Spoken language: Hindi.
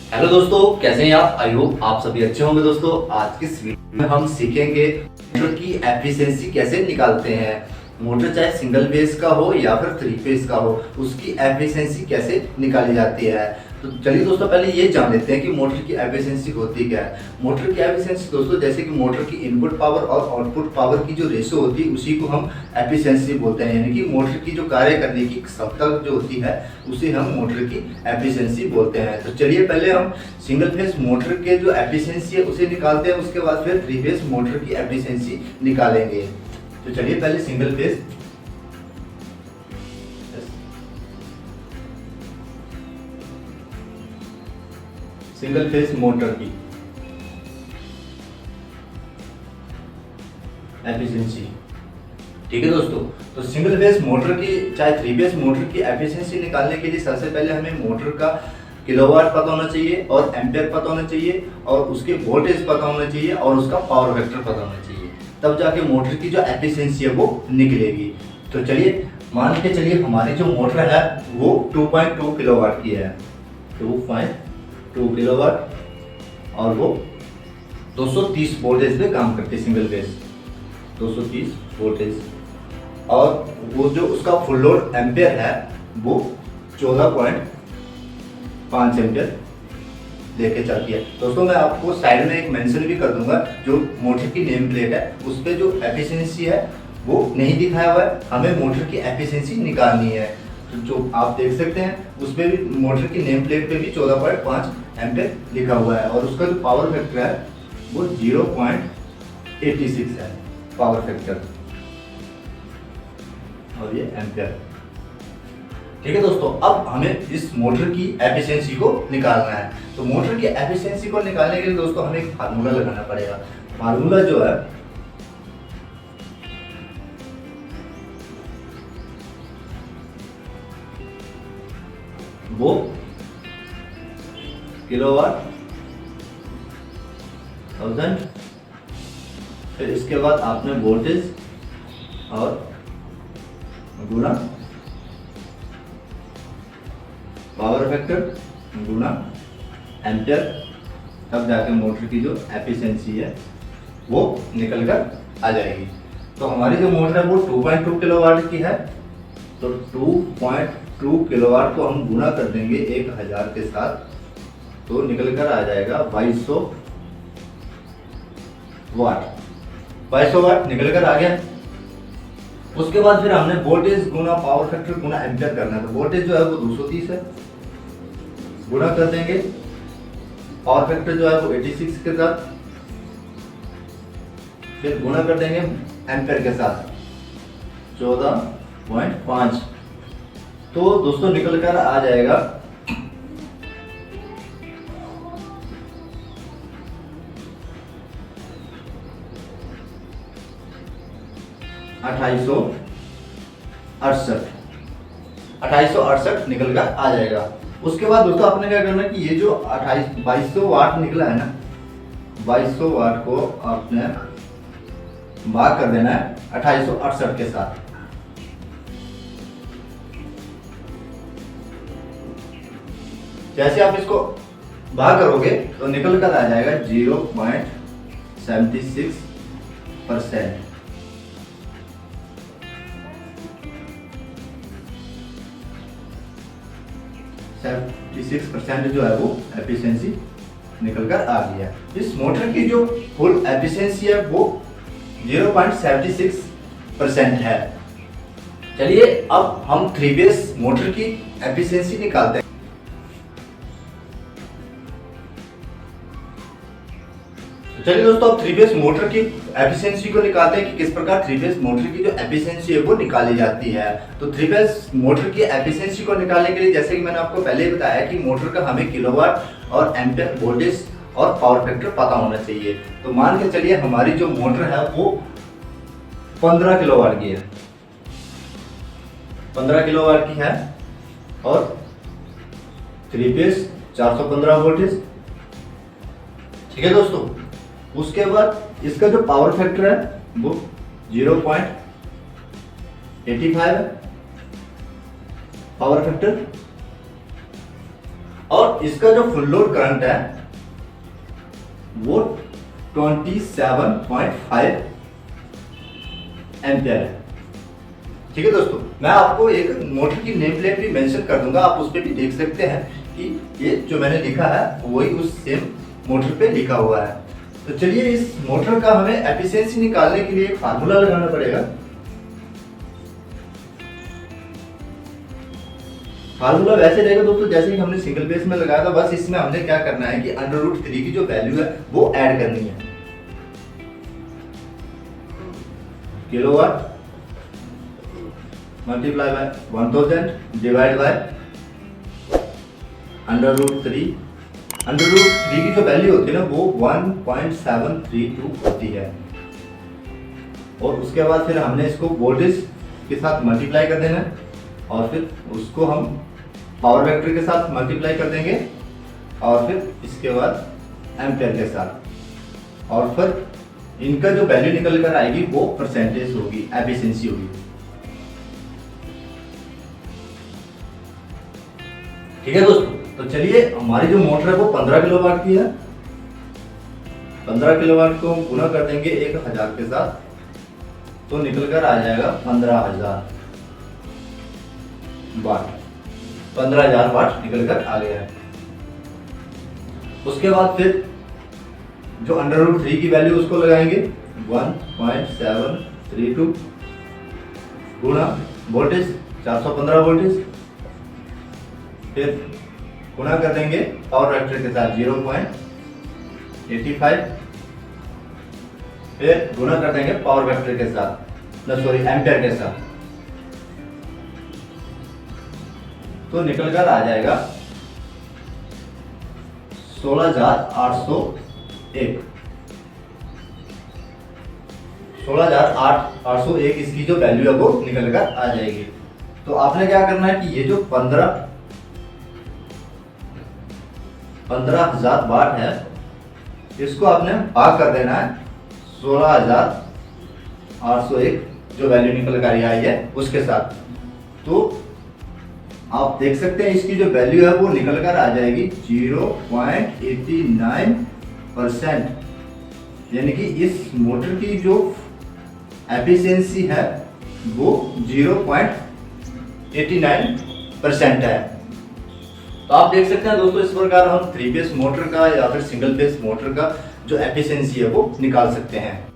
हेलो दोस्तों, कैसे हैं आप? आई होप आप सभी अच्छे होंगे। दोस्तों, आज की इस वीडियो में हम सीखेंगे मोटर की एफिशिएंसी कैसे निकालते हैं। मोटर चाहे सिंगल फेज का हो या फिर 3 फेज का हो, उसकी एफिशिएंसी कैसे निकाली जाती है। तो चलिए दोस्तों, पहले ये जान लेते हैं कि मोटर की एफिशिएंसी होती क्या है। मोटर की एफिशिएंसी दोस्तों, जैसे कि मोटर की इनपुट पावर और आउटपुट पावर की जो रेशो होती है, उसी को हम एफिशिएंसी बोलते हैं। यानी कि मोटर की जो कार्य करने की क्षमता जो होती है, उसे हम मोटर की एफिशिएंसी बोलते हैं। तो चलिए पहले हम सिंगल फेज मोटर के जो एफिशिएंसी है उसे निकालते हैं, उसके बाद फिर 3 फेज मोटर की एफिशिएंसी निकालेंगे। तो चलिए पहले सिंगल फेज मोटर की एफिशिएंसी। ठीक है दोस्तों, तो सिंगल फेज मोटर की चाहे 3 फेज मोटर की एफिशिएंसी निकालने के लिए सबसे पहले हमें मोटर का किलोवाट पता होना चाहिए और एम्पेयर पता होना चाहिए और उसके वोल्टेज पता होना चाहिए और उसका पावर फैक्टर पता होना चाहिए। तब जाके मोटर की जो एफिशिएंसी है वो निकलेगी। तो चलिए मान के चलिए हमारी जो मोटर है वो 2.2 किलोवाट की है। 2.2 किलोवाट और वो 230 वोल्टेज पे काम करती है। सिंगल फेज 230 वोल्टेज और वो जो उसका फुल लोड एम्पेयर है वो 14.5 एम्पेयर लेके चलती है। दोस्तों, मैं आपको साइड में एक मेंशन भी कर दूंगा, जो मोटर की नेम प्लेट है उस पर जो एफिशिएंसी है वो नहीं दिखाया हुआ है। हमें मोटर की एफिशिएंसी निकालनी है। तो जो आप देख सकते हैं उस पर भी मोटर की नेम प्लेट पे भी 14.5 एम्पेयर लिखा हुआ है और उसका जो पावर फैक्टर है वो 0.86 है पावर फैक्टर, और ये एम्पेयर। ठीक है दोस्तों, अब हमें इस मोटर की एफिशिएंसी को निकालना है। तो मोटर की एफिशिएंसी को निकालने के लिए दोस्तों हमें एक फार्मूला लगाना पड़ेगा। फार्मूला जो है वो किलोवाट थाउजेंड, फिर इसके बाद आपने वोल्टेज और गुणा पावर फैक्टर गुणा एम्पेयर, तब जाके मोटर की जो एफिशिएंसी है वो निकल कर आ जाएगी। तो हमारी जो मोटर है वो 2.2 किलोवाट की है। तो 2.2 किलोवाट को हम गुणा कर देंगे 1000 के साथ, तो निकल कर आ जाएगा 2200 वाट। 2200 वाट निकल कर आ गया। उसके बाद फिर हमने वोल्टेज गुना पावर फैक्टर गुना एम्पेयर करना है। तो वोल्टेज जो है वो 230 है, गुणा कर देंगे पावर फैक्टर जो है वो 86 के साथ, फिर गुणा कर देंगे एम्पेयर के साथ 14.5। तो दोस्तों निकल कर आ जाएगा 2868 निकल कर आ जाएगा। उसके बाद दोस्तों आपने क्या करना है कि ये जो 2200 वाट निकला है ना, 2200 वाट को आपने भाग कर देना है 2868 के साथ। जैसे आप इसको भाग करोगे तो निकल कर आ जाएगा 0.76%। 76% जो है वो एफिशिएंसी निकल कर आ गया। इस मोटर की जो फुल एफिशिएंसी है वो 0.76% है। चलिए अब हम 3 फेज मोटर की एफिशिएंसी निकालते हैं। चलिए दोस्तों, अब 3 फेज मोटर की एफिशिएंसी को निकालते हैं कि किस प्रकार 3 फेज मोटर की जो एफिशिएंसी है वो निकाली जाती है। तो 3 फेज मोटर की एफिशिएंसी को निकालने के लिए, जैसे कि मैंने आपको पहले ही बताया कि मोटर का हमें किलोवाट और एम्पेयर, वोल्टेज और पावर फैक्टर पता होना चाहिए। तो मान के चलिए हमारी जो मोटर है वो 15 किलोवाट की है, 15 किलोवाट की है और 3 फेज 415 वोल्टेज। ठीक है दोस्तों, उसके बाद इसका जो पावर फैक्टर है वो 0.85 है पावर फैक्टर, और और इसका जो फुल लोड करंट है वो 27.5 एम्पियर है। ठीक है दोस्तों, मैं आपको एक मोटर की नेम प्लेट भी मेंशन कर दूंगा, आप उस पर भी देख सकते हैं कि ये जो मैंने लिखा है वही उस सेम मोटर पे लिखा हुआ है। तो चलिए इस मोटर का हमें एफिशिएंसी निकालने के लिए एक फार्मूला लगाना पड़ेगा। फार्मूला वैसे रहेगा दोस्तों जैसे कि हमने सिंगल बेस में लगाया था, बस इसमें हमने क्या करना है कि √3 की जो वैल्यू है वो ऐड करनी है। Kilowatt multiply by 1000 divide by √3। √3 की जो वैल्यू होती है ना वो 1.732 होती है। और उसके बाद फिर हमने इसको वोल्टेज के साथ मल्टीप्लाई कर देना है और फिर उसको हम पावर वेक्टर के साथ मल्टीप्लाई कर देंगे और फिर इसके बाद एम्पेयर के साथ, और फिर इनका जो वैल्यू निकल कर आएगी वो परसेंटेज होगी, एफिशिएंसी होगी। ठीक है दोस्तों, तो चलिए हमारी जो मोटर है वो 15 किलोवाट की है। 15 किलोवाट को गुना कर देंगे 1000 के साथ तो निकल कर आ जाएगा 15,000 वाट। 15,000 वाट निकल कर आ गया है। उसके बाद फिर जो √3 की वैल्यू उसको लगाएंगे 1.732 गुणा वोल्टेज 415 वोल्टेज, फिर गुणा कर देंगे पावर फैक्टर के साथ 0.85, फिर गुणा कर देंगे पावर फैक्टर के साथ एम्पेयर के साथ, तो निकल कर आ जाएगा 16,801। 16,801 इसकी जो वैल्यू है वो निकल कर आ जाएगी। तो आपने क्या करना है कि ये जो 15,000 वाट है इसको आपने भाग कर देना है 16,801 जो वैल्यू निकल कर आई है उसके साथ। तो आप देख सकते हैं इसकी जो वैल्यू है वो निकल कर आ जाएगी 0.89%, यानी कि इस मोटर की जो एफिशिएंसी है वो 0.89% है। तो आप देख सकते हैं दोस्तों इस प्रकार हम 3 फेस मोटर का या फिर सिंगल फेस मोटर का जो एफिशिएंसी है वो निकाल सकते हैं।